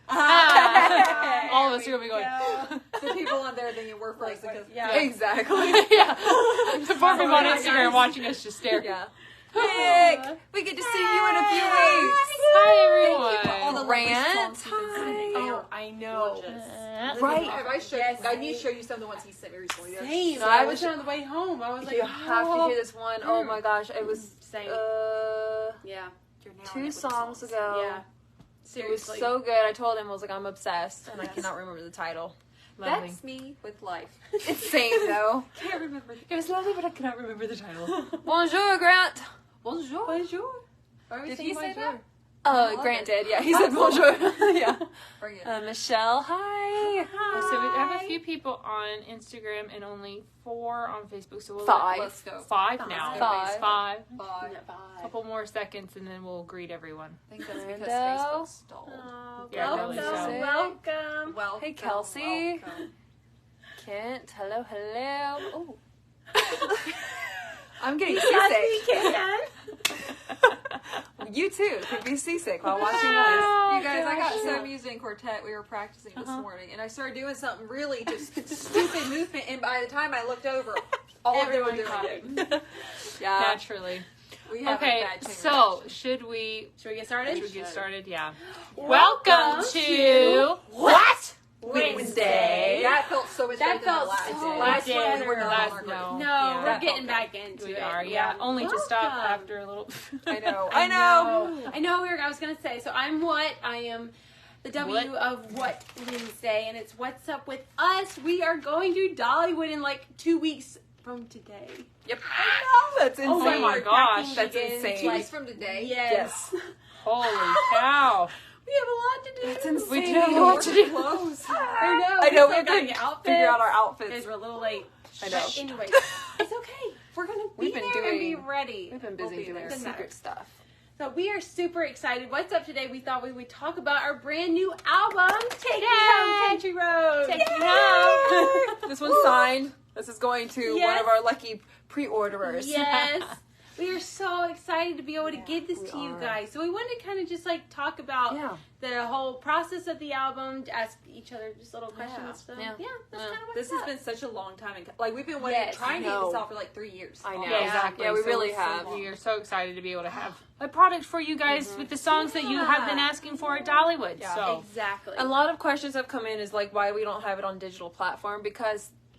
All of us are going to be going. The people on there thinking we're frozen. Yeah. Exactly. Yeah. The poor people on Instagram watching us just stare. Yeah. Nick, we get to see you in a few weeks. Hi, everyone. All the Rant. Hi. I know. Right. I need to show you some of the ones he sent me recently. Same. So I was on the way home. I was like, you have to hear this one. Oh my gosh. It was Same. Yeah. 2 songs ago. Yeah. It was Seriously. so good. I told him, I was like, I'm obsessed, and I cannot remember the title. Lovely. That's me with life. It's same though. Can't remember. It was lovely, but I cannot remember the title. Bonjour, Grant. Bonjour. Bonjour. Did he say that? Grant did. Yeah, he said bonjour. Yeah. Bring it. Michelle, hi. So we have a few people on Instagram and only 4 on Facebook. So we'll 5. Let's go. 5 now. 5. 5. Bye. A couple more seconds and then we'll greet everyone. I think that's because Brando. Facebook stalled. Yeah, Welcome. really so. Welcome. Well, Hey, Kelsey. welcome. Kent, hello. Oh. I'm getting seasick. You too could be seasick while watching this. You guys, I got so music in quartet. We were practicing this morning, and I started doing something really just stupid movement. And by the time I looked over, all of them were doing it. Yeah. Naturally. We have Okay, a bad chain so reaction. should we Should we get started? get started? Yeah. Welcome to What? Wednesday. That felt so much That better than felt the last so day. much Last one we were better. not Last- on our no. break. No, Yeah. we're That getting felt back into We it. are, yeah. Only to stop Welcome. after a little. I know. I know. I was gonna say. So I am the W of What Wednesday, and it's What's Up with Us. We are going to Dollywood in like 2 weeks from today. Yep. I know. That's insane. Oh my We're gosh, packing that's again. insane. 2 weeks from today. Yes. Holy cow. We have a lot to do. That's insane. We do have a lot to do. Clothes. I know. I know. We still have gotta to get outfits. figure out our Guys, outfits. we're a little late. I know. But anyway, it's okay. We're gonna be We've been there and be doing- ready. We've been We'll busy be doing there. secret stuff. So we are super excited. What's up today? We thought we would talk about our brand new album, Take Me Home, Country Road. Take Me Home. This one's signed. This is going to one Yes. of our lucky pre-orderers. Yes. We are so excited to be able to give this we to you are. guys. So we wanted to kind of just like talk about Yeah. the whole process of the album, to ask each other just little questions. Yeah. So, Yeah. that's Yeah. kind of what's This has up. been such a long time. Like, we've been waiting, Yes, trying to I get this know. out for like 3 years. I know. Yeah, exactly. Yeah, we So really it's have. We are so excited to be able to have a product for you guys with the songs that you have been asking for at Dollywood. Yeah. So Exactly. A lot of questions have come in is like why we don't have it on digital platform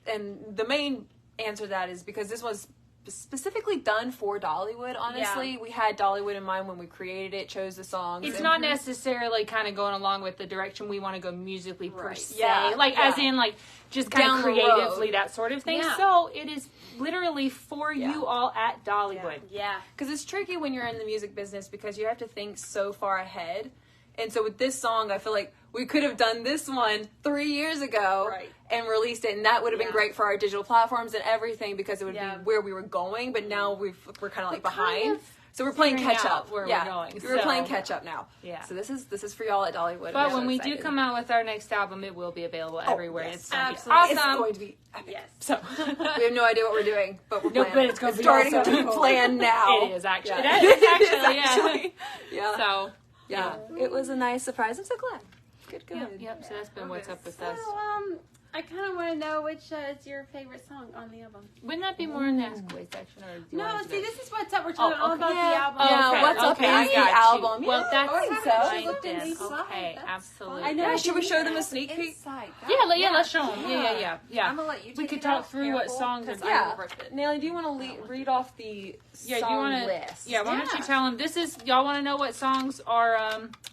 and the main answer to that is because this was specifically done for Dollywood. Honestly, we had Dollywood in mind when we created it, chose the songs. it's and- not necessarily kind of going along with the direction we want to go musically per Right. se. Yeah, Like as in like just kind Down of the creatively road. that sort of thing. Yeah. So it is literally for Yeah. you all at Dollywood. yeah. Because it's tricky when you're in the music business because you have to think so far ahead. And so with this song, I feel like we could have done this one 3 years ago Right. and released it, and that would have been Yeah. great for our digital platforms and everything because it would Yeah. be where we were going. But now we're kind of like We're kind behind. of So we're playing figuring catch out up. where we're yeah. going, We're so- playing catch up now. Yeah. So this is for y'all at Dollywood. But I'm when so we do excited. come out with our next album, it will be available everywhere. yes. It's gonna Absolutely. be awesome. It's going to be epic. Yes. So We have no idea what we're doing, but we're No, planning. but it's gonna be starting awesome. to plan now. it is actually. Yeah. It is It actually. is actually. Yeah. So Yeah. It was a nice surprise. I'm so glad. Good. Yep. So that's been what's up with us. So, I kind of want to know which is your favorite song on the album. Wouldn't that be more in the Ask Away section, or do you No, want to do see, that? this is what's up. We're talking all okay. about Yeah. the album. Yeah, Okay, what's up okay, is I the got you. album. Well, Yeah, that's I think so. fine Look then. inside. Okay, That's absolutely. I know. Yeah, should we show them a sneak peek? Inside. Yeah, let's show them. Yeah. I'm gonna let you take We could it talk out, through what careful, songs 'cause are- I Yeah. will rip it. Nelly, do you want to read off the Yeah, song do you want to? list? Yeah, why don't you Yeah. tell them? This is y'all want to know what songs are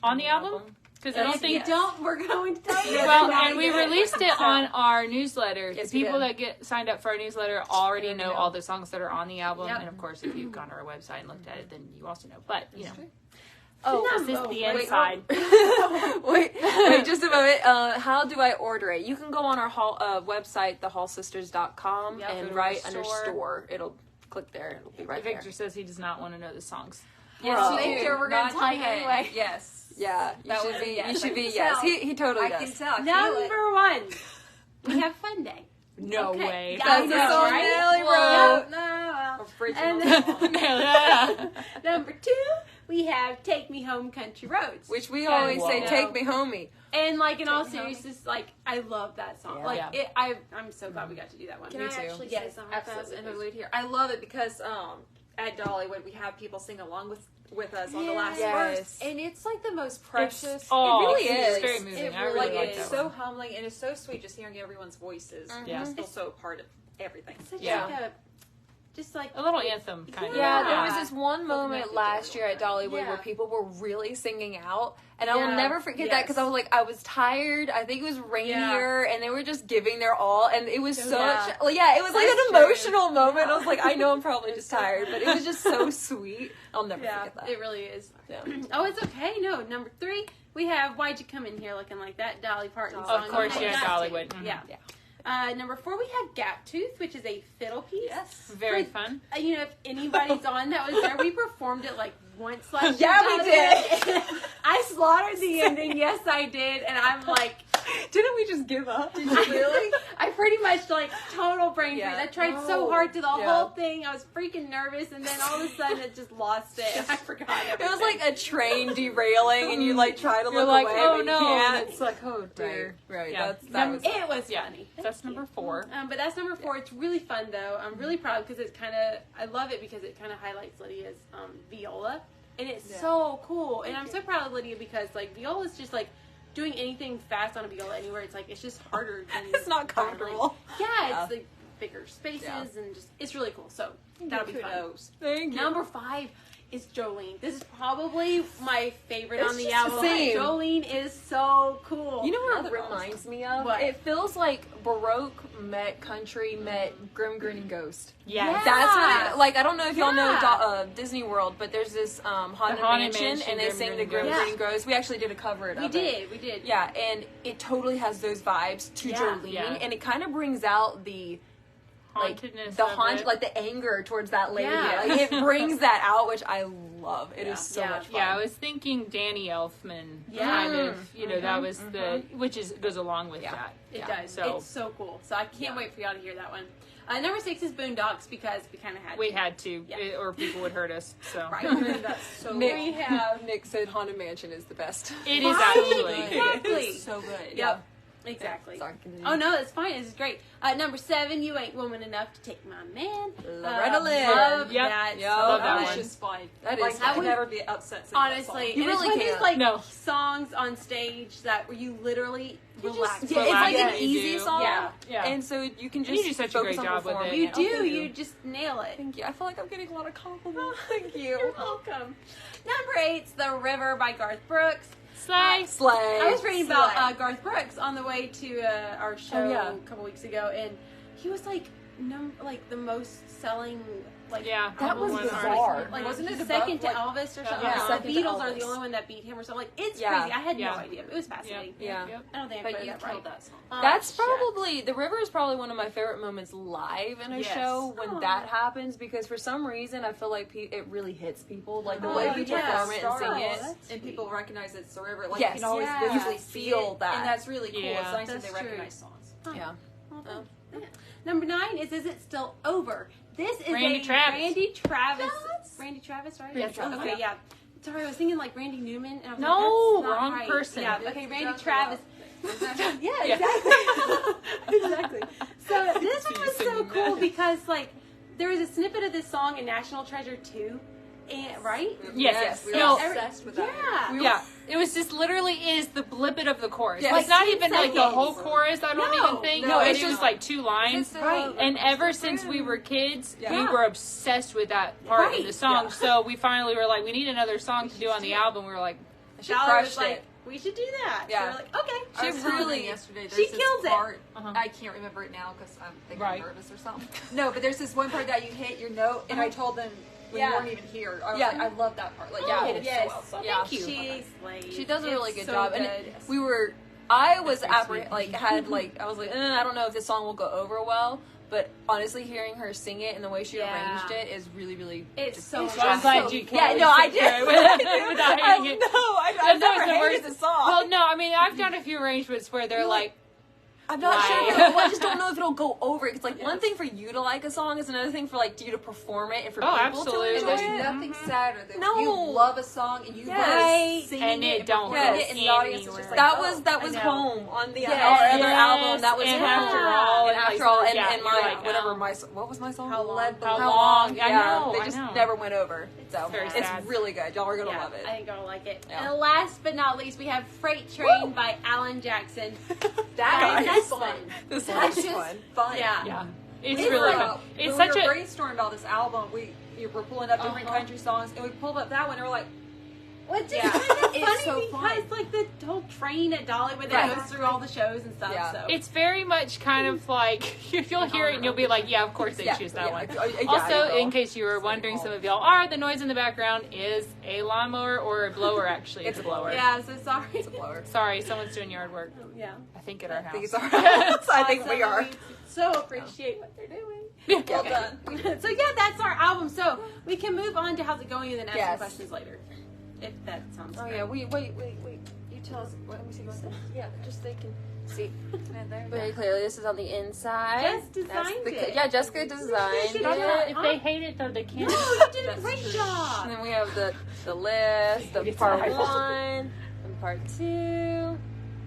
on the album? Because I don't If think. you don't, we're going to tell you. Well, and we released it on our newsletter. Yes, The we people did. that get signed up for our newsletter already know all the songs that are on the album. Yep. And of course, if you've gone to our website and looked at it, then you also know. But you know, Oh, this is the wait, inside. wait, just a moment. How do I order it? You can go on our website, thehallsisters.com, Yep, go and to right our under store. store. It'll click there. It'll be right there. Victor says he does not want to know the songs. Yes, Well, you Victor, do. we're gonna Not tell you yet. anyway. Yes. Yeah, you That should was be. a yes. You should I be. can Yes, tell. he totally I can does. tell. I feel it. Number one, we have Fun Day. No Okay. way. Yeah, I That's the know, song right? Nelly Well, wrote. no, well. Original And song. Number two, we have Take Me Home Country Roads. Which we always say, Wow. take me homie. And like in all Take Me Home. seriousness, like I love that song. Yeah. Like Yeah. I'm so glad we got to do that one. Can Me I too. actually Yes, say something fast absolutely. interlude here? I love it because at Dollywood we have people sing along with us on the last Yes. verse, and it's like the most precious. Oh, it really it's is. very moving. It I really really like is that so one. humbling, and it's so sweet just hearing everyone's voices. Yeah. I feel so part of everything. Such Yeah. like a, just like A little anthem kind of. Yeah, there Yeah. was this one moment connected last to year at Dollywood Yeah. where people were really singing out, and I will Yeah. never forget that because I was like, I was tired. I think it was rainier, and they were just giving their all, and it was such, Yeah. well, yeah, it was like That's an true. emotional moment. I was like, I know I'm probably just tired, but it was just so sweet. I'll never yeah, forget that. it really is. Yeah. Oh, it's okay. No, number 3, we have Why'd You Come In Here Looking Like That, Dolly Parton Of song. Of course, You yeah, got to. Dollywood. Mhm. Yeah. Number 4, we have Gap Tooth, which is a fiddle piece. Yes. Very fun. You know, if anybody's on that was there, we performed it like once last year. Yeah, we did. I slaughtered the ending. Yes, I did. And I'm like, Didn't we just give up? Did you really? I pretty much like total brain freeze. Yeah. I tried so hard to the Yeah. whole thing. I was freaking nervous, and then all of a sudden it just lost it. And I forgot everything. It was like a train derailing, and you like try to You're look like, away, oh, but you no. can't. And it's like, oh dear. Right. Yeah. That was it was Yeah. funny. That's number 4. But that's number 4. It's really fun though. I'm really proud because it's kind of, I love it because it kind of highlights Lydia's viola, and it's Yeah. so cool. And I'm so proud of Lydia because like viola's just like doing anything fast on a viola anywhere. It's like it's just harder. Than It's not comfortable. Yeah, it's like bigger spaces Yeah. and just it's really cool. So that'll be fun. Kudos. Thank you. Number 5 is Jolene. This is probably my favorite It's on the just album. the same. Jolene is so cool. You know what Another it reminds me of? What? It feels like Baroque met country met Grim Grinning Ghost. Yes. That's what it, like. I don't know if y'all know Yeah. Disney World, but there's this Haunted Haunted Mansion, Mansion, and they Grim sing the Grinning Grim Ghost. Grinning Ghost. We actually did a cover of it. We did. Yeah, and it totally has those vibes to Yeah. Jolene, Yeah. and it kind of brings out the Hauntedness the of haunt, it. like the anger towards that lady. Yeah. Like it brings that out, which I love. It is so Yeah. much fun. Yeah, I was thinking Danny Elfman Yeah. kind of, that was the, which is goes along with Yeah. that. It Yeah. does. So- It's so cool. So I can't wait for y'all to hear that one. Number 6 is Boondocks because we kind of had We to. had to, Yeah. or people would hurt us. So Right. That's so Nick, cool. we have Nick said Haunted Mansion is the best. it is Right. actually. Exactly. It's so good. Yep. Exactly. Sorry, continue. Oh no, it's fine. This is great. Number 7, You Ain't Woman Enough to Take My Man. Loretta Lynn. Love Yep. that. Yep. song. Love that That one. was just fun. That Like, is I fun. would never be upset singing that Honestly, song. You and it's really one of those can't. like No. songs on stage that where you literally relax. Yeah, it's like Yeah, an you easy do. song. Yeah. Yeah. And so you can You just do such a focus great on job with it. performing. You Oh, do. thank You just nail it. Thank you. I feel like I'm getting a lot of compliments. Thank you. You're welcome. Number 8's The River by Garth Brooks. Slice. Slay. I was reading about Slay. Garth Brooks on the way to our show Oh, yeah. a couple weeks ago, and he was like the most selling Yeah. That was One bizarre. artist. Like Wasn't it second to above, Elvis or something? Yeah. Like, Second the to Beatles are the Elvis. only one that beat him or something. Like it's Yeah. crazy. I had Yeah. no idea. It was fascinating. Yeah. Yep. I don't think I But put you that right. killed that song. That's shit. probably The River is probably one of my favorite moments live in a Yes. show when Aw. that happens because for some reason I feel like it really hits people like the Oh, way you yeah. perform it and sing Oh, it. that's And people recognize it's the river. Like Yes. you can always Yeah. visually You see feel it, that. and that's really cool. Yeah. It's nice that That's they true. recognize songs. Yeah. Oh. Yeah. Number 9 is It Still Over? This is Randy a Travis. Randy Travis. Yes. Randy Travis, right? Randy Travis, Okay, yeah. Sorry, I was thinking like Randy Newman. And I was No, like, that's not wrong right. person. Yeah, okay, Randy Just Travis. Yeah, Yeah. exactly. Exactly. So this one was so singing cool that. because like there was a snippet of this song in National Treasure 2, and right? Yes. We were No. obsessed with that. Yeah. Yeah, it was just literally is the blippet of the chorus. Yes. Like not Six even like the seconds. whole chorus. I don't No. even think. No, No, it's it was just- like 2 lines. Right. And ever since we were kids, Yeah. we were obsessed with that part Right. of the song. Yeah. So we finally were like, we need another song to do on the album. We were like, She Dollar was crushed like, it. we should do that. Yeah. So we're like, okay. I was She telling really- them yesterday. There's she this kills it. part, Uh-huh. I can't remember it now because I think Right. I'm nervous or something. No, but there's this one part that you hit your note, and I told them when Yeah. you weren't even here. I was Yeah. like, I love that part. Like, Oh, you hit it yes. so well. So Yeah. Thank you. She slayed. She does a really It's good so job. good. And I was That's very sweet. I was like, I don't know if this song will go over well, but honestly, hearing her sing it and the way she Yeah. arranged it is really, really. It's just- so so I'm good. glad you. Yeah, no, I did. Without hating it. I've That's never always the hated worst. the song. Well, no, I mean I've done a few arrangements where they're like, I'm not Why? sure. Well, I just don't know if it'll go over. It's like one thing for you to like a song is another thing for like you to perform it and for people absolutely. to And enjoy there's it. nothing sadder than No. you love a song and you Yes. love singing And it don't performing go it, and the audience is anywhere. just like, That was I know. Home on the Yes. our other Yes. album. That was And Home. After All, and and after like, all, and, yeah, and you're my like, whatever oh. my what was my song? How long? How Long. long? I Yeah, know, they I just know. never went over. So very it's sad. really good. Y'all are gonna Yeah, love it. I think I'll like it. Yeah. And last but not least, we have Freight Train by Alan Jackson. That That's is fun. fun. This That's one's just fun. fun. Yeah. Yeah. It's We really were, fun. It's when such we a. were brainstorming about this album, we were pulling up different country songs, and we pulled up that one, and we're like, Which is Yeah. kind of It's funny so because fun. like the whole train at Dollywood that Right. goes through all the shows and stuff. Yeah. So It's very much kind of like you'll hear it and you'll be like, yeah, of course they choose that one. Also, in case you were wondering, some of y'all are, the noise in the background is a lawnmower or a blower. Actually, it's a blower. yeah, so sorry. It's a blower. Sorry, someone's doing yard work. Yeah. I think at our house. These are. I think we are. So appreciate what they're doing. well Okay. done. So yeah, that's our album. So we can move on to how's it going and then ask some Yes. questions later. If that sounds Oh good. yeah, wait. You tell us. Let me see what yeah, just they can see very clearly. This is on the inside. Jess That's designed the, it. Yeah, Jessica designed should Talk Yeah. about it. if they hate it though, they can't. No, you did a That's great true. job. And then we have the list of It's part alright. 1 and part 2.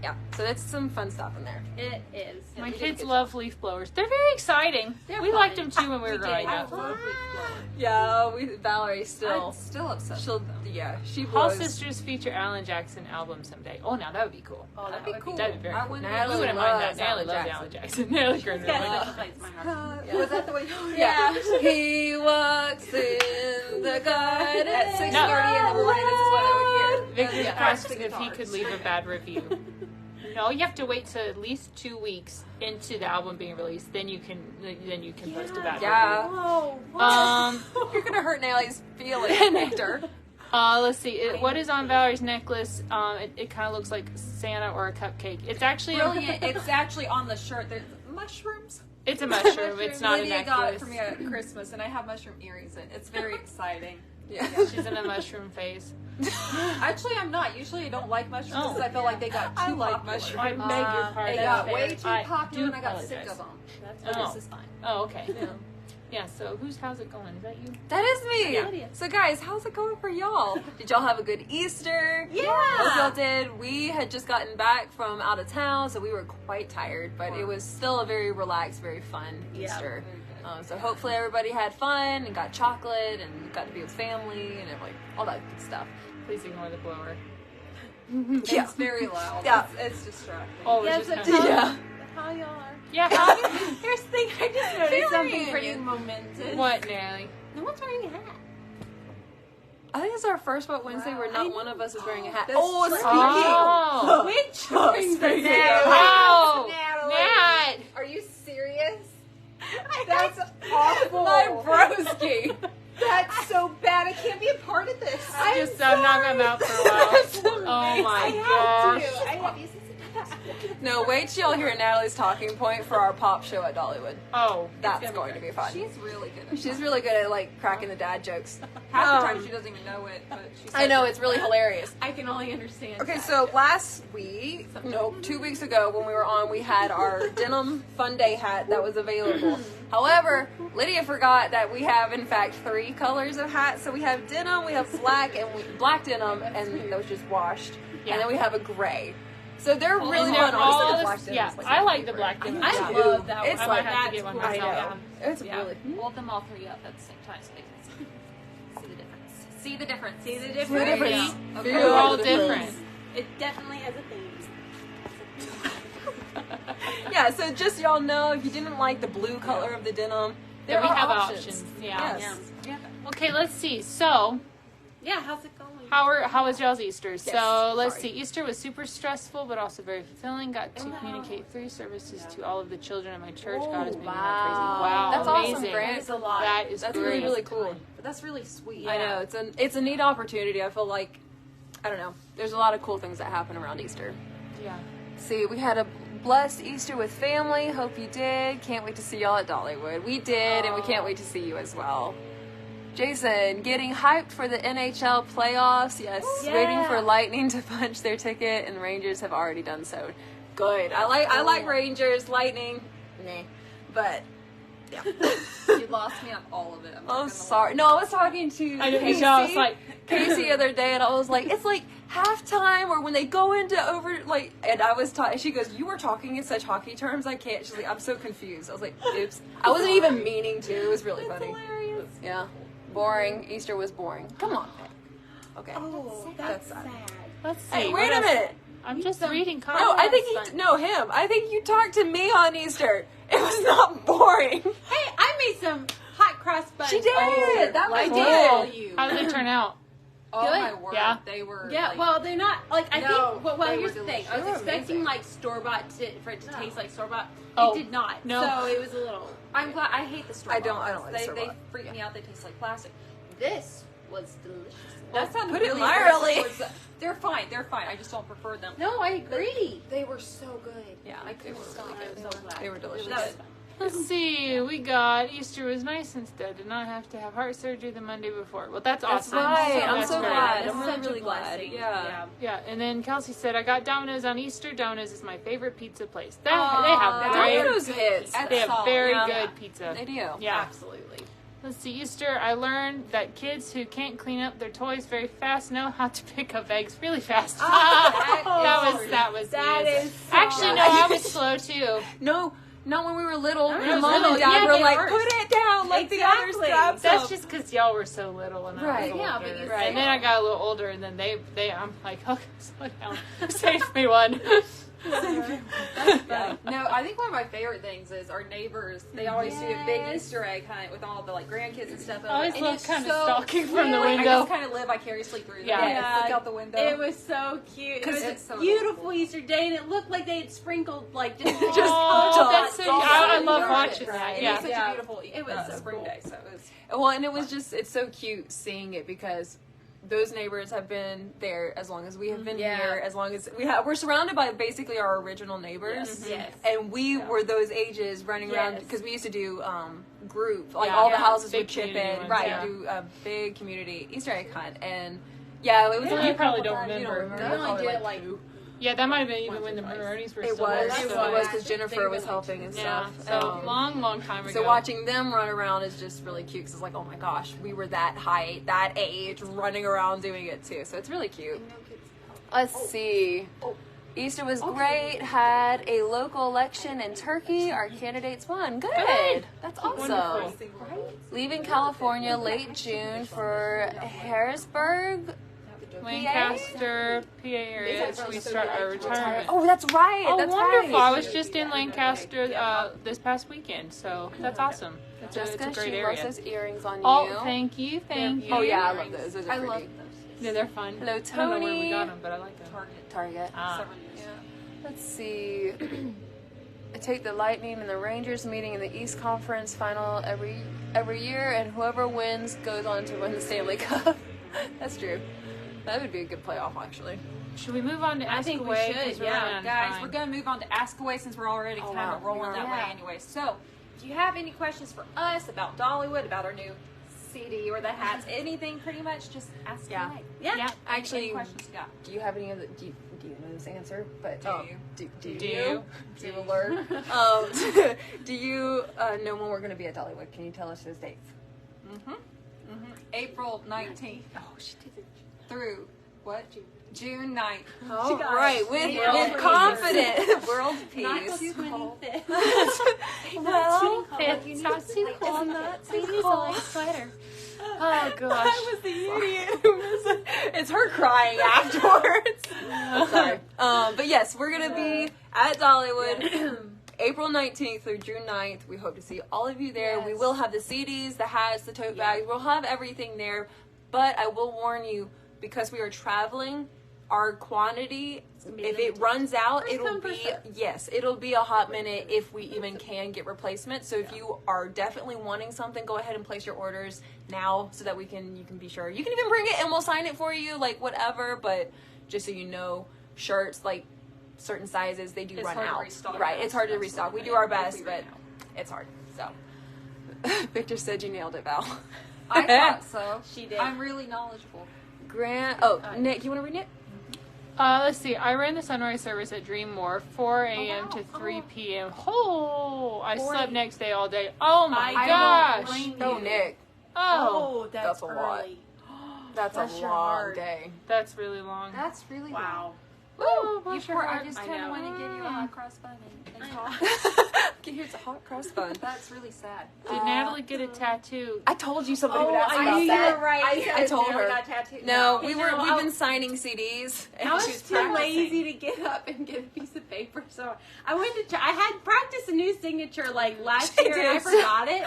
Yeah, so that's some fun stuff in there. It is. My we did a kids good love leaf blowers. They're very exciting. They're We fun. liked them too when we were did. growing I up. love leaf blowers. Yeah, Valerie I'm still obsessed she'll with them. she Hall blows. Sisters feature Alan Jackson album someday. Oh, now that would be cool. Oh, That'd be cool. That'd be very I cool. wouldn't Natalie We wouldn't mind that. loves Natalie Alan loves Jackson. Alan Jackson. Natalie Gardner. Got loves a it. special place in my heart. Yeah. Was that the way? Yeah. He walks in the garden At 6:30 No. in the morning, this is what I would hear. Victor's Yeah. pressed The if he guitars. could leave a bad review. No, you have to wait till at least 2 weeks into the album being released. Then you can post a bad Yeah. Whoa. review. You're gonna hurt Natalie's feelings, Victor. Let's see. What is on Valerie's necklace? It kind of looks like Santa or a cupcake. It's actually Brilliant. It's actually on the shirt. There's mushrooms. It's a mushroom. It's not Lydia a got it necklace. for me at Christmas, and I have mushroom earrings in. It's very exciting. Yeah. She's in a mushroom phase. Actually, I'm not. Usually, I don't like mushrooms because I feel like they got I too like popular. mushrooms. I beg your pardon. They got fair. way too I popular, do and I got sick apologize. of them. That's Oh. This is fine. Oh, okay. Yeah. Yeah. So how's it going? Is that you? That is me. Yeah. So guys, how's it going for y'all? Did y'all have a good Easter? Yeah. Hope y'all did. We had just gotten back from out of town, so we were quite tired, but it was still a very relaxed, very fun Yeah. Easter. Very good. So hopefully everybody had fun and got chocolate and got to be with family and like all that good stuff. Please ignore the blower. Yeah. It's very loud. Yeah. It's distracting. Oh, Yeah, it's so just tell kind Yeah. us how y'all are. yeah. How, Here's the thing, I just noticed something reunion. pretty momentous. what, Natalie? No one's wearing a hat. I think it's our first Vote Wednesday where not one of us is wearing a hat. That's Oh, true. speaking. Oh. Which Oh, brings speaking us of- down. Wow. Natalie. Nat. Are you serious? That's awful. My broski. That's so bad. I can't be a part of this. Just knock them out for a while. Oh my gosh. I have you. No, wait till y'all hear Natalie's talking point for our pop show at Dollywood. Oh. That's going to be fun. She's really good. At She's really good at like cracking the dad jokes. Half the time she doesn't even know it, but she I know, it's really hilarious. I can only understand. Okay, that. so last week, no, 2 weeks ago when we were on, we had our denim Fun Day hat that was available. However, Lydia forgot that we have, in fact, 3 colors of hats. So we have denim, we have black, and black denim, and that was just washed. Yeah. And then we have a gray. So they're really And fun. they're Honestly, all the the- black denim yeah, is like I my like the favorite. black denim. I too. love that It's one. I might like- have to That's get one cool. I myself. know. It's Yeah. really. Hold them all 3 up at the same time so they can see the difference. See the difference. See the The difference? difference. Yeah. Feel We're all the difference. different. It definitely has a theme. Yeah, so just so y'all know, if you didn't like the blue color of the denim, there Then we are have options. options. Yeah. Yes. Okay, let's see. So, Yeah, how's it going? how was y'all's Easter? So let's sorry. see. Easter was super stressful, but also very fulfilling. Got to communicate 3 services to all of the children in my church. God is making me crazy. Wow, That's awesome, amazing. Grant. That's a lot. That is That's great. really, really cool. But that's really sweet. I know, it's a neat opportunity. I feel like, I don't know, there's a lot of cool things that happen around Easter. Yeah. See, we had a blessed Easter with family. Hope you did. Can't wait to see y'all at Dollywood. We did, and we can't wait to see you as well. Jason, getting hyped for the NHL playoffs. Yes, waiting for Lightning to punch their ticket, and Rangers have already done so. Good. I like Rangers, Lightning. Nah, but yeah. You lost me on all of it. I'm sorry. No, I was talking to Casey. I was like, Casey the other day, and I was like, it's like halftime or when they go into over, like, and I was talking, she goes, you were talking in such hockey terms, I can't. She's like, I'm so confused. I was like, oops. I wasn't even meaning to. It was really funny. Hilarious. Yeah. Boring. Easter was boring. Come on. Okay. Oh, that's sad. let's see. Hey, wait a minute. I'm just reading comments. No, I think him. I think you talked to me on Easter. It was not boring. Hey, I made some hot cross buns. She did. That was Cool. good. How did they turn out? Oh Good. my word. Yeah. They were. Yeah, like, well, they're not like I No, think. Well, they here's were the thing. delicious. I was They were expecting amazing. like store bought for it to taste like store bought. Oh, It did not. no. So it was a little. I'm glad. I hate the store. I don't like the They store-bought. freak me out. They taste like plastic. This was delicious. That sounded put it really mildly. aggressive towards the- They're fine. They're fine. I just don't prefer them. No, I agree. They were so good. Yeah, I couldn't stomach it. I'm so glad. They were delicious. That was fun. Let's see. We got Easter was nice instead. Did not have to have heart surgery the Monday before. Well, that's That's awesome. right. I'm That's so great. glad. That's I'm such really a glad. blessing. Yeah. Yeah, and then Kelsey said, I got Domino's on Easter. Domino's is my favorite pizza place. They Aw, have great, Domino's hits. That's they have solid. very Yeah. good pizza. They do. Yeah. Absolutely. Let's see, Easter, I learned that kids who can't clean up their toys very fast know how to pick up eggs really fast. that was That news. is so Actually, no, I was slow too. No, not when we were little. I Your was mom little. and dad Yeah, were get like, worse. put it down, like the others Exactly. grab That's some. just because y'all were so little and Right. I was Yeah, older. but you Right. And then said- I got a little older, and then they I'm like, oh, slow down. Save me one. Yeah. No, I think one of my favorite things is our neighbors. They always do a big Yes. Easter egg hunt with all the like grandkids and stuff. I always and love it's kind of so stalking from the cute. I window. just kind of live vicariously through them. Yeah. Look out the window. It was so cute. It was It's a so beautiful Easter day, and it looked like they had sprinkled like just Oh, that's so, dots. I love Gorgeous. watching that. It Yeah. was such Yeah. a beautiful It was so spring cool. day. So it was. Well, and it was just, it's so cute seeing it because those neighbors have been there as long as we have been Yeah. here, as long as we're surrounded by basically our original neighbors. Yes. And we were those ages running around Yes. because we used to do group, like Yeah. all the Yeah. houses Big would chip community in, ones, right? yeah. Do a big community Easter egg hunt, and yeah, it was. Yeah, a you probably couple don't times, you remember. We Probably only did it like Yeah, that might have been even Once when the or twice. Maronis were It still was. there. It So, was because Jennifer They've was been, like, helping and yeah, stuff. so long time ago. So watching them run around is just really cute because it's like, oh my gosh, we were that height, that age, running around doing it too. So it's really cute. Let's see. Easter was great. Had a local election in Turkey. Our candidates won. Good. That's awesome. Wonderful. Leaving California late June for Harrisburg. Lancaster, PA area. We start our retirement. Oh, that's right. Oh, that's wonderful! Right. I was just in Lancaster this past weekend, so that's awesome. It's a Jessica, great she area. loves those earrings on Oh, you. thank you. Oh yeah, I love those. Those are I pretty. love those. Yeah, they're fun. Hello, I don't know where we Tony. got them, but I like them. Target. Ah. Yeah. Let's see. I take the Lightning and the Rangers meeting in the East Conference final every year, and whoever wins goes on to win the Stanley Cup. That's true. That would be a good playoff, actually. Should we move on to Ask think we Away? should, 'Cause we're yeah. running out of Guys, time. we're gonna move on to Ask Away since we're already Oh, kind of wow. rolling that Yeah. way anyway. So, if you have any questions for us about Dollywood, about our new CD or the hats, anything pretty much, just ask Yeah. away. Yeah. Actually, Any questions you got? do you have any of the? Do you know this answer? But Do you? Do Do you? you? Do you alert? Do you know when we're going to be at Dollywood? Can you tell us those dates? April 19th Oh, she did it. through what? June 9th. Oh, got right. it. With World confident world not peace. the 25th. Well, It's not too cold. not We too use a cold. light sweater. Oh gosh. I was the idiot who was. It's her crying afterwards. Sorry. But yes, we're gonna be at Dollywood. April 19th through June 9th. We hope to see all of you there. We Yes. will have the CDs, the hats, the tote bags. We'll have everything there. But I will warn you, because we are traveling, our quantity, if it runs out, First it'll come, be, first serve. yes, it'll be a hot minute if we even can get replacements. So if you are definitely wanting something, go ahead and place your orders now so that you can be sure. You can even bring it and we'll sign it for you, like whatever. But just so you know, shirts, like certain sizes, they do It's run hard to out. restock. Right, it's hard to That's restock. what We I do our mean, if best, we but run out. it's hard. So Victor said you nailed it, Val. I thought so. She did. I'm really knowledgeable. Grant. Oh, Nick, you want to read it? Let's see. I ran the sunrise service at Dreammore, 4 a.m. to 3 p.m. Oh, I slept next day all day. Oh my gosh. Oh, Nick. Oh, that's a early. lot. That's a long day. That's really long. That's really wow. Oh, You poor, I just kind of want to give you a hot cross bun and talk. Here's a hot cross bun. That's really sad. Did Natalie get a tattoo? I told you somebody would ask I about knew that. you were right. I told her. Got tattooed. No, We've been signing CDs. I was she's too practicing. lazy to get up and get a piece of paper, so I went to try. I had practiced a new signature like last She year, and I did. forgot it.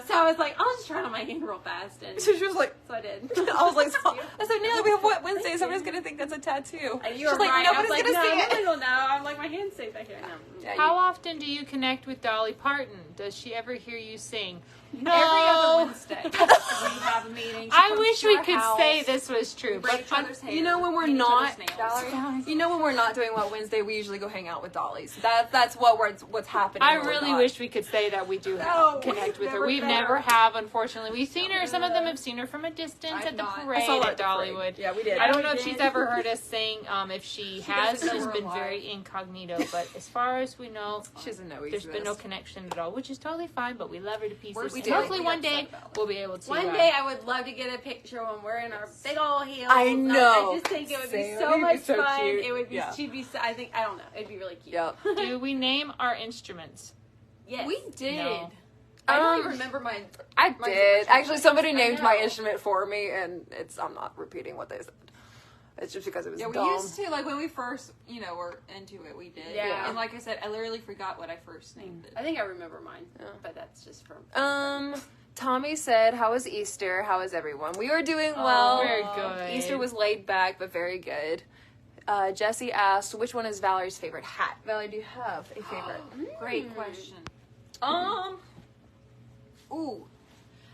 So I was like, I'll just try it on my hand real fast, and So she was like, so I did. I was like, I said, Natalie, we have what Wednesday? Somebody's gonna think that's a tattoo. And you She's were like, right. nobody's I was like, gonna see nobody it. will know. I'm like, my hand's safe back here. No. Yeah, How often do you connect with Dolly Parton? Does she ever hear you sing? No. Every other Wednesday, we have a meeting. She I comes wish to we our could house. say this was true, Braid but each other's hair. You know when we're paint each not, other's nails. Dolly, you know when we're not doing What Wednesday, we usually go hang out with Dolly's. That's what's happening. I when we're really not. wish we could say that we do No, connect with her. never We've met never her. have, unfortunately. We've seen her. Some of them have seen her from a distance I've at the not. I parade saw her at Dollywood. Yeah, we did. I don't know if We she's did. ever heard us sing. If she has, doesn't know she's we're been alive. very incognito. But as far as we know, She doesn't know we there's been no exist. connection at all, which is totally fine. But we love her to pieces. We And do. hopefully We one upset day about it. we'll be able to. One day I would love to get a picture when we're in our big old heels. I Like, know. I just think it would be Same. so It'd be much so fun. cute. It would be. Yeah. She'd be. I think. I don't know. It'd be really cute. Yep. do we name our instruments? Yes. We did. No. I don't even remember my. I My did. instrument. Actually, somebody I named my know. instrument for me, and I'm not repeating what they said. It's just because it was Yeah, we dumb. used to when we first, were into it. We did. Yeah. And like I said, I literally forgot what I first named it. I think I remember mine, Yeah. but that's just from. Tommy said, "How was Easter? How is everyone? We were doing well. Very good. Easter was laid back, but very good." Jesse asked, "Which one is Valerie's favorite hat?" Valerie, do you have a favorite? Great question. Ooh,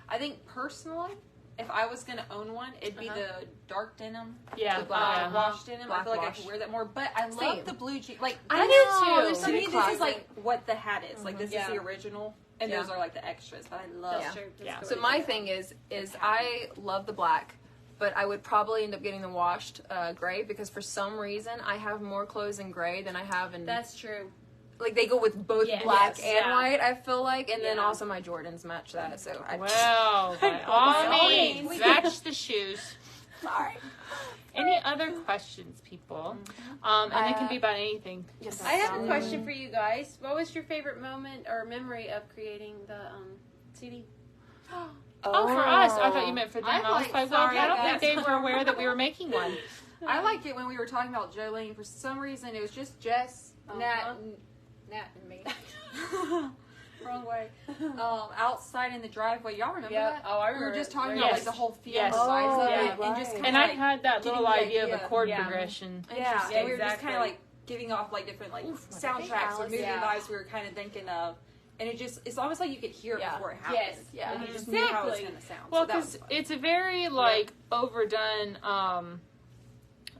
I think personally, if I was gonna own one, it'd be the dark denim. Yeah. The black wash denim. Black I feel like I wash. could wear that more. But I love Same. the blue jeans. Like I this- do too. To me, Super this is classic. like what the hat is. Like this is Yeah. the original, and Yeah. those are like the extras. But I love. That's true. That's Yeah. the So way my to do thing is I love the black, but I would probably end up getting the washed gray because for some reason I have more clothes in gray than I have in. it. That's true. like they go with both Yes. black Yes. and Yeah. white. I feel like, and then Yeah. also my Jordans match that. So I Well, by all all means, means. match the shoes. sorry. Any other questions, people? And they can be about anything. Yes. I have a question for you guys. What was your favorite moment or memory of creating the CD? Oh, for us. I thought you meant for them. I'm I was like, like, well, sorry, I don't guys. think they were aware that we were making one. I liked it when we were talking about Jolene. For some reason, it was just Jess, Nat, and me. Wrong way. Outside in the driveway. Y'all remember that? Oh, I We were remember. just talking Yes. about like the whole field Yes. size of Oh, it, yeah. and just Right. kind And of I like, had that getting little the idea of a idea. chord Yeah. progression. yeah, and we were just Exactly. kind of like giving off like different like soundtracks or Alice, movie yeah. vibes we were kind of thinking of, and it's almost like you could hear it Yeah. before it happened. Yes. Yeah. Like you just knew how it was Exactly. going to sound. Well, so that was because fun. it's a very like overdone,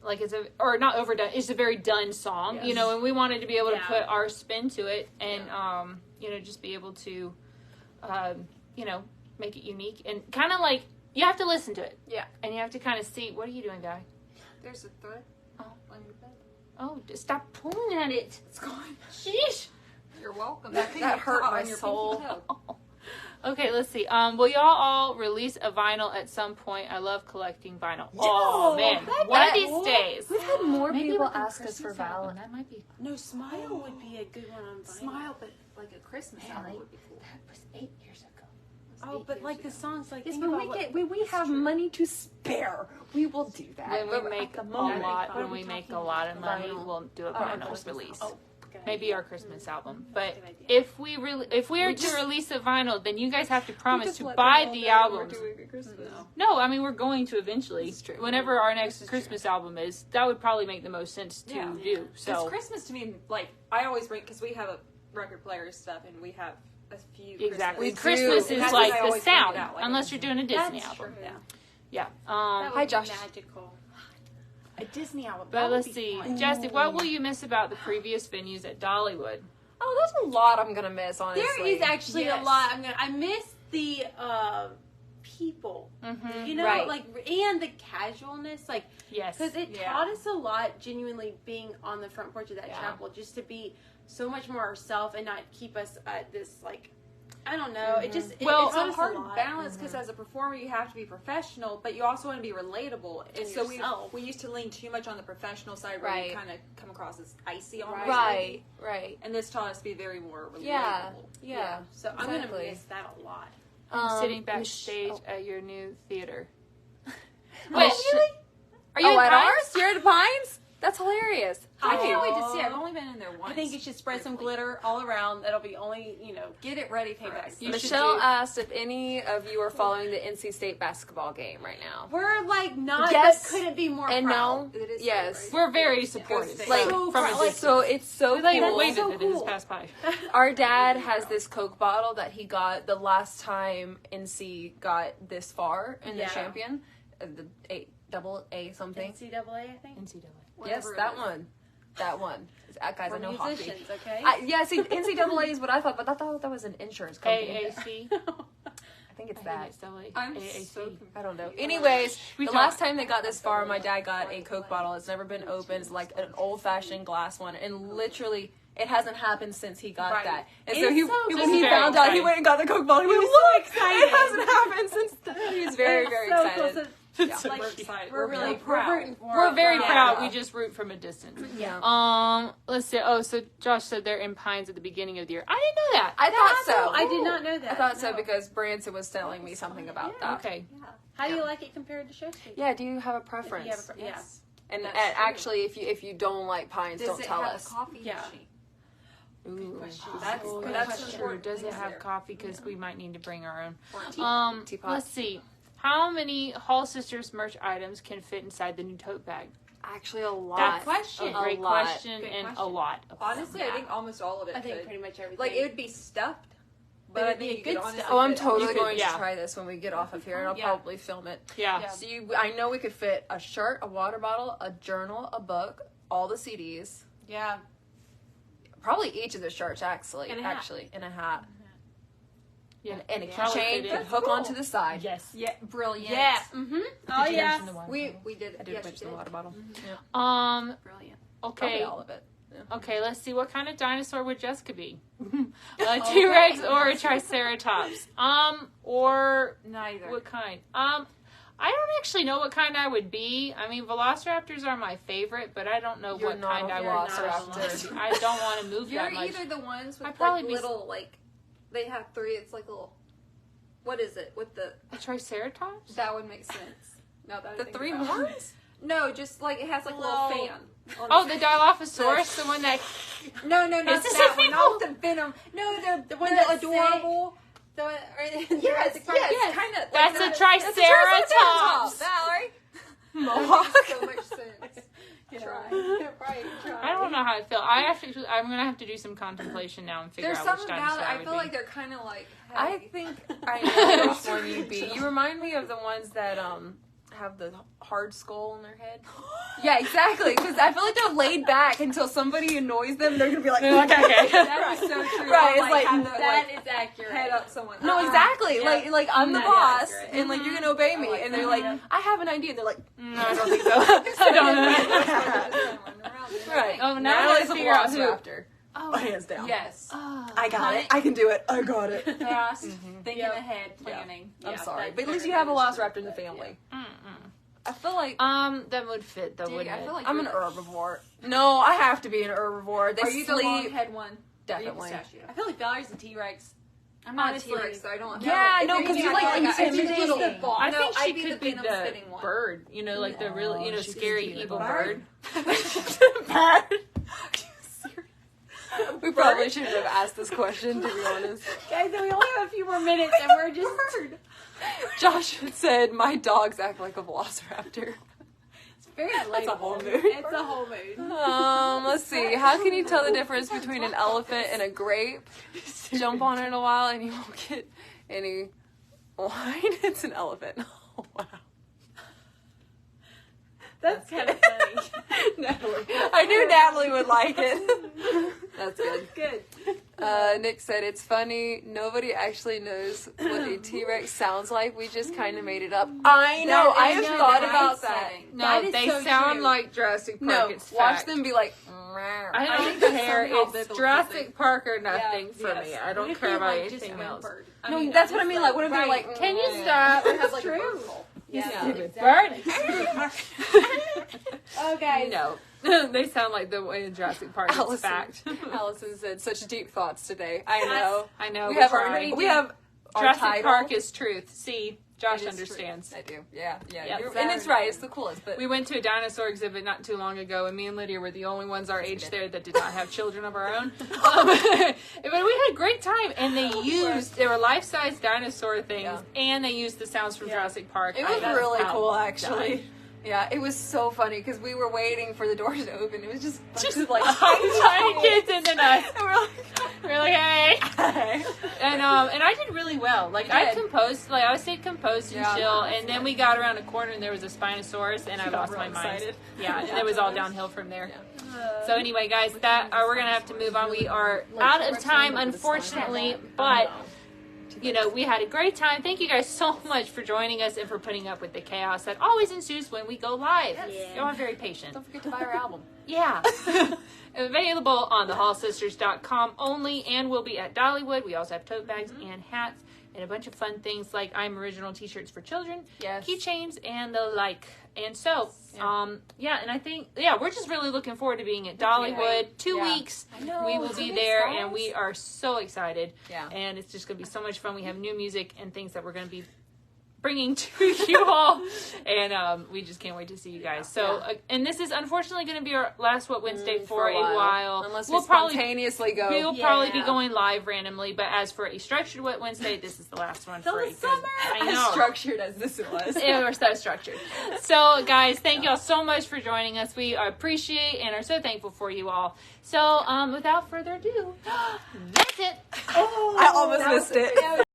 like it's a or not overdone. It's a very done song, Yes. you know. And we wanted to be able to Yeah. put our spin to it, and just be able to, make it unique and kind of like you have to listen to it, Yeah. and you have to kind of see what are you doing, guy? There's a thread Oh. on your bed. Oh, just stop pulling at it. It's gone. Sheesh. You're welcome. That thing hurt caught my on your soul. pinky toe. Okay, let's see. Will y'all all release a vinyl at some point? I love collecting vinyl. Oh man, one of these days. We've had more Maybe people with the ask us for Christmas album, Valentine. That might be. No, Smile would be a good one on vinyl. Smile, but like a Christmas Man, album like, would be cool. that was 8 years ago. Oh, but like the songs, like Yes, think when about we what- get when we have money to spare, we will do that. When we But make at the a moment, lot, what when are we we make a talking lot of about? money, Vinyl. we'll do a Oh, vinyl Christmas release. album. good Maybe idea. our Christmas album. But Good idea. if we are to release a vinyl, then you guys have to promise Just to let buy them all the know we're albums. doing a Christmas. No, I mean we're going to eventually. That's true. Whenever our This next is Christmas album is, that would probably make the most sense to Yeah. do. Because So Christmas to me, like I always bring because we have a record player and stuff, and we have a few. exactly, Christmas. Christmas do. is That's like what I the always bring it sound, out, like, unless you're doing a Disney That's album. true. Yeah. Yeah. That would Hi, be Josh. magical. A Disney album. But let's see, Jesse, what will you miss about the previous venues at Dollywood? Oh, there's a lot I'm gonna miss. Honestly, There is actually Yes. a lot. I miss the people. Mm-hmm. You know, Right. like, and the casualness, like, Yes. because it taught us a lot, genuinely being on the front porch of that chapel, just to be so much more ourselves and not keep us at this, like, I don't know. It just It's taught a us hard lot. balance because as a performer you have to be professional, but you also want to be relatable. And so we used to lean too much on the professional side, where you kind of come across as icy almost. Right. And this taught us to be very more relatable. Yeah. So I'm gonna miss that a lot. Sitting backstage at your new theater. Wait, really? Are you at Pines? ours? You're at the Pines? That's hilarious. I can't wait to see it. I've only been in there once. I think you should spread some glitter all around. That'll be only, get it ready for us. Michelle asked if any of you are following the NC State basketball game right now. We're like not, Yes, but couldn't be more and proud. no. It is Yes. so, right? We're very supportive. Like, from a distance. So it's so We like cool. waved so at it as cool. passed by. Our dad has this Coke bottle that he got the last time NC got this far in the champion, the A something. NCAA, I think. NCAA. Yes, that one. That one. Guys, We're I know musicians, hockey. okay? Yeah, see, NCAA is what I thought, but I thought that was an insurance company. AAC. I think it's that. I'm AAC. so confused. I don't know. Anyways, We the don't- last time they got this far, my dad got a Coke bottle. It's never been opened. It's like an old-fashioned glass one, and literally, it hasn't happened since he got that. And so It's he, so when he very found out, he exciting. went and got the Coke bottle. He was so like, excited. it hasn't happened since then. He was very, very so excited. Cool. So, It's like, so We're cute. excited. we're really proud. rooting for We're it. very Yeah. proud. We just root from a distance. Yeah. Let's see. Oh, so Josh said they're in Pines at the beginning of the year. I didn't know that. I thought so. I did not know that. I thought so because Branson was telling me something about that. Okay. How do you like it compared to Show Street? Yeah, do you have a preference? If you have a And That's true. actually, if you don't like Pines, Does don't it tell have us. a coffee Yeah. machine? Ooh. That's That's that's true. important. Does it things have there. coffee? Because we might need to bring our own. Or Teapot. Let's see. How many Hall Sisters merch items can fit inside the new tote bag? Actually, a lot. That's question. a great A lot. question Good and question. a lot. Of honestly, I think almost all of it. I think could. pretty much everything. Like it would be stuffed, but It'd I be think a you good could honestly stuff. Oh, I'm fit it. totally You could- going yeah. to try this when we get off of here, and I'll Yeah. probably film it. Yeah. So I know we could fit a shirt, a water bottle, a journal, a book, all the CDs, Yeah. probably each of the shirts actually, And a hat. and a hat, Yeah. and a Probably keychain fit could in. hook cool. onto the side. Yes. Yeah, brilliant. Yeah. Mm-hmm. Oh, Did you yeah. mention the water bottle? We did. I did yes, mention you the water bottle. Brilliant. Probably Okay. all of it. Okay, let's see. What kind of dinosaur would Jessica be? A T-Rex or a Triceratops? Or Neither. what kind? I don't actually know what kind I would be. I mean, Velociraptors are my favorite, but I don't know You're what not kind a I would Velociraptor. I don't want to move You're that much. either the ones with I'd probably like be little like they have three. It's like little. What is it with the? A Triceratops? That would make sense. No, that The three horns? No, just like it has like a little Little- fan. Oh, the Dilophosaurus, the one that. No, not Is this that a one. Not the venom. No, The one they're that's adorable. So, Yes, kind of. That's a It's Triceratops. Valerie. Mohawk. Makes so much sense. Try. Right. Try. I don't know how I feel. I'm gonna have to do some contemplation now and figure There's out which something dinosaur about it. I I would feel be. like they're kind of like. I heavy. think I know which one you'd be. You remind me of the ones that have the hard skull on their head. Yeah, exactly. Because I feel like they're laid back until somebody annoys them. They're gonna be like, They're like, okay. That is so true. Right, I'll, it's like, have the, That like, is accurate. head up someone. No, exactly. Yeah. Like I'm the That is boss, accurate. and like you're gonna obey me. I like And they're that. like, I have an idea. They're like, No, I don't think so. I don't know. right. Oh, now I Natalie's gotta a figure out who. Velociraptor. Oh, Hands down. Yes. I got it. I can do it. I got it. Fast, thinking Yep. ahead, planning. I'm Yeah, sorry, that's but at least very you have a good. Velociraptor in the family. Mm-mm. I feel like That would fit though, Dude, wouldn't I it? feel like I'm an you're- herbivore. No, I have to be an herbivore. They Are you the sleep. long head one? Definitely. Are you pistachio? I feel like Valerie's a T-Rex. I'm not Honestly. a T-Rex, so I don't. Yeah, no, if 'cause anything, you I like feel I should be intimidate the them. ball. I No, think she I'd be could the be venom the spitting one. bird. You know, like the real, she could scary be the evil bird. bird. Bird. We probably shouldn't have asked this question, to be honest. Guys, we only have a few more minutes, and we're just. Josh said, "My dogs act like a velociraptor." It's very relatable. That's a whole mood. It's a whole mood. Let's see. How can you tell the difference between an elephant and a grape? Jump on it in a while, and you won't get any wine. It's an elephant. Oh wow. That's kind of funny. Natalie. I knew Natalie would like it. That's good. Good. Nick said, it's funny. Nobody actually knows what a T-Rex sounds like. We just kind of made it up. I know. I have thought about that. No, That they is so sound true. like Jurassic Park. No, It's watch fact. them be like, I don't care. It's Jurassic Park or nothing for me. I don't care about anything else. No, that's what I mean. Like, what if they're like, Can you stop? It has like True. a bird call. Yeah. Stupid Exactly. bird. Oh, guys. No. They sound like the way in Jurassic Park. It's fact. Allison said, such deep thoughts today. I know. I know. We we're have trying. we have our Jurassic title. Park is truth. See, Josh It is understands. true. I do. Yeah. Yep. And it's right. It's the coolest. But We went to a dinosaur exhibit not too long ago, and me and Lydia were the only ones our age there that did not have children of our own. But we had a great time, and they were life-size dinosaur things, and they used the sounds from Jurassic Park. it was really cool, actually. Yeah, it was so funny because we were waiting for the doors to open. It was just like tiny kids and then us. And We're like, hey. hey. And I did really well. Like I composed, like I stayed composed and chill. And then we got around a corner and there was a Spinosaurus, and I lost my mind. Yeah, and it was all downhill from there. So anyway, guys, we're gonna have to move on. We are out of time, unfortunately, but. You know, we had a great time. Thank you guys so much for joining us and for putting up with the chaos that always ensues when we go live. Yes. Y'all are very patient. Don't forget to buy our album. Yeah. Available on thehallsisters.com only, and we'll be at Dollywood. We also have tote bags and hats and a bunch of fun things like I'm Original t-shirts for children, keychains, and the like. And so, and I think, we're just really looking forward to being at Dollywood. 2 weeks, we will be there, and we are so excited. Yeah. And it's just going to be so much fun. We have new music and things that we're going to be bringing to you all, and we just can't wait to see you guys. So, and this is unfortunately going to be our last What Wednesday for a while. Unless we'll we spontaneously go. We'll probably be going live randomly, but as for a structured What Wednesday, this is the last one for a good. I know. As structured as this was. We're so structured. So, guys, thank y'all so much for joining us. We appreciate and are so thankful for you all. So, without further ado, that's it. I almost missed it.